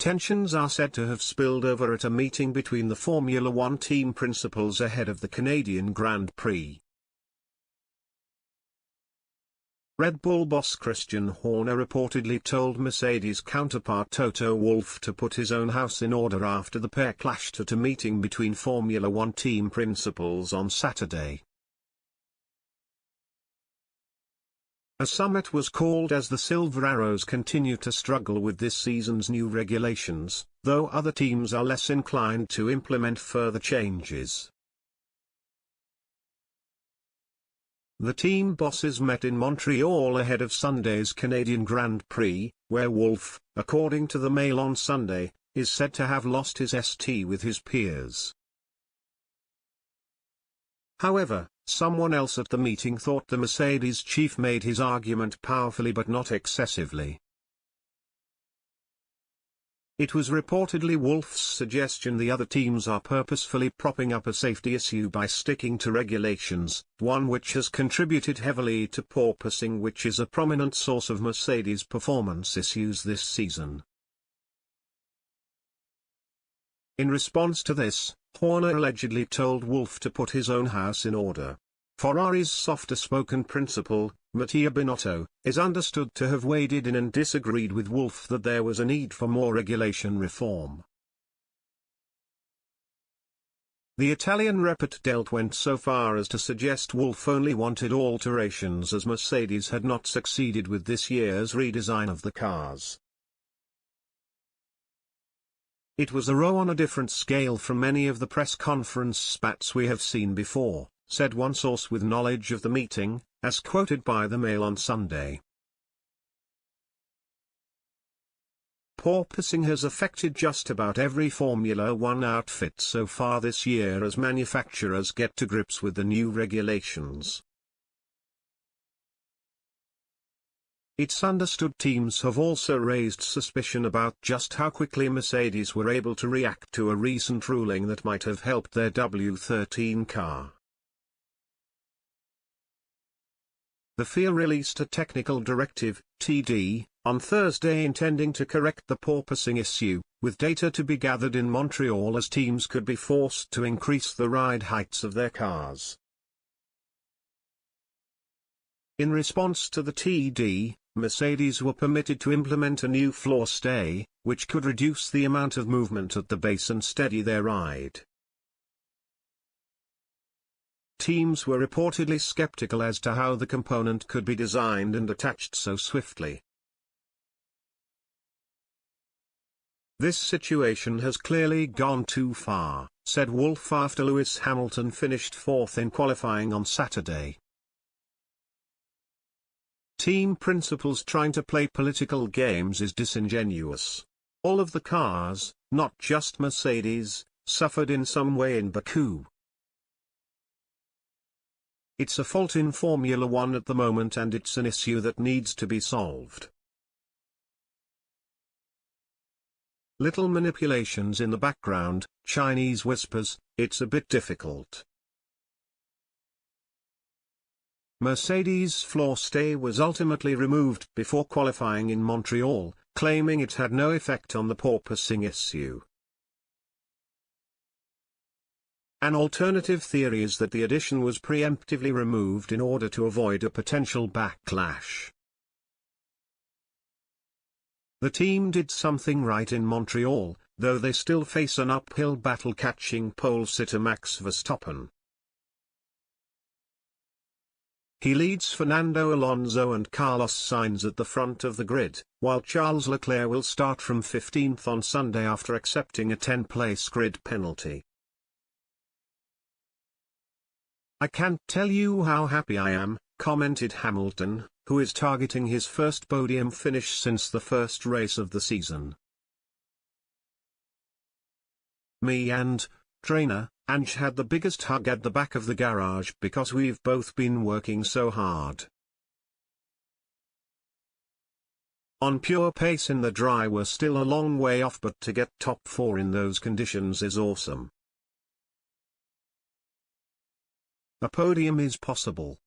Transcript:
tensions are said to have spilled over at a meeting between the Formula One team principals ahead of the Canadian Grand Prix. Red Bull boss Christian Horner reportedly told Mercedes counterpart Toto Wolff to put his own house in order after the pair clashed at a meeting between Formula One team principals on Saturday. A summit was called as the Silver Arrows continue to struggle with this season's new regulations, though other teams are less inclined to implement further changes. The team bosses met in Montreal ahead of Sunday's Canadian Grand Prix, where Wolff, according to the Mail on Sunday, is said to have lost his ST with his peers. However, someone else at the meeting thought the Mercedes chief made his argument powerfully but not excessively. It was reportedly Wolff's suggestion the other teams are purposefully propping up a safety issue by sticking to regulations, one which has contributed heavily to porpoising, which is a prominent source of Mercedes' performance issues this season. In response to this, Horner allegedly told Wolff to put his own house in order. Ferrari's softer-spoken principal, Mattia Binotto, is understood to have waded in and disagreed with Wolff that there was a need for more regulation reform. The Italian report dealt went so far as to suggest Wolff only wanted alterations as Mercedes had not succeeded with this year's redesign of the cars. It was a row on a different scale from many of the press conference spats we have seen before, said one source with knowledge of the meeting, as quoted by the Mail on Sunday. Porpoising has affected just about every Formula One outfit so far this year as manufacturers get to grips with the new regulations. It's understood teams have also raised suspicion about just how quickly Mercedes were able to react to a recent ruling that might have helped their W13 car. The FIA released a technical directive, TD, on Thursday intending to correct the porpoising issue, with data to be gathered in Montreal as teams could be forced to increase the ride heights of their cars. In response to the TD, Mercedes were permitted to implement a new floor stay, which could reduce the amount of movement at the base and steady their ride. Teams were reportedly skeptical as to how the component could be designed and attached so swiftly. This situation has clearly gone too far, said Wolff after Lewis Hamilton finished fourth in qualifying on Saturday. Team principals trying to play political games is disingenuous. All of the cars, not just Mercedes, suffered in some way in Baku. It's a fault in Formula One at the moment and it's an issue that needs to be solved. Little manipulations in the background, Chinese whispers, it's a bit difficult. Mercedes' floor stay was ultimately removed before qualifying in Montreal, claiming it had no effect on the porpoising issue. An alternative theory is that the addition was preemptively removed in order to avoid a potential backlash. The team did something right in Montreal, though they still face an uphill battle catching pole sitter Max Verstappen. He leads Fernando Alonso and Carlos Sainz at the front of the grid, while Charles Leclerc will start from 15th on Sunday after accepting a 10-place grid penalty. "I can't tell you how happy I am," commented Hamilton, who is targeting his first podium finish since the first race of the season. "Me and trainer Ange had the biggest hug at the back of the garage because we've both been working so hard. On pure pace in the dry we're still a long way off, but to get top 4 in those conditions is awesome. A podium is possible.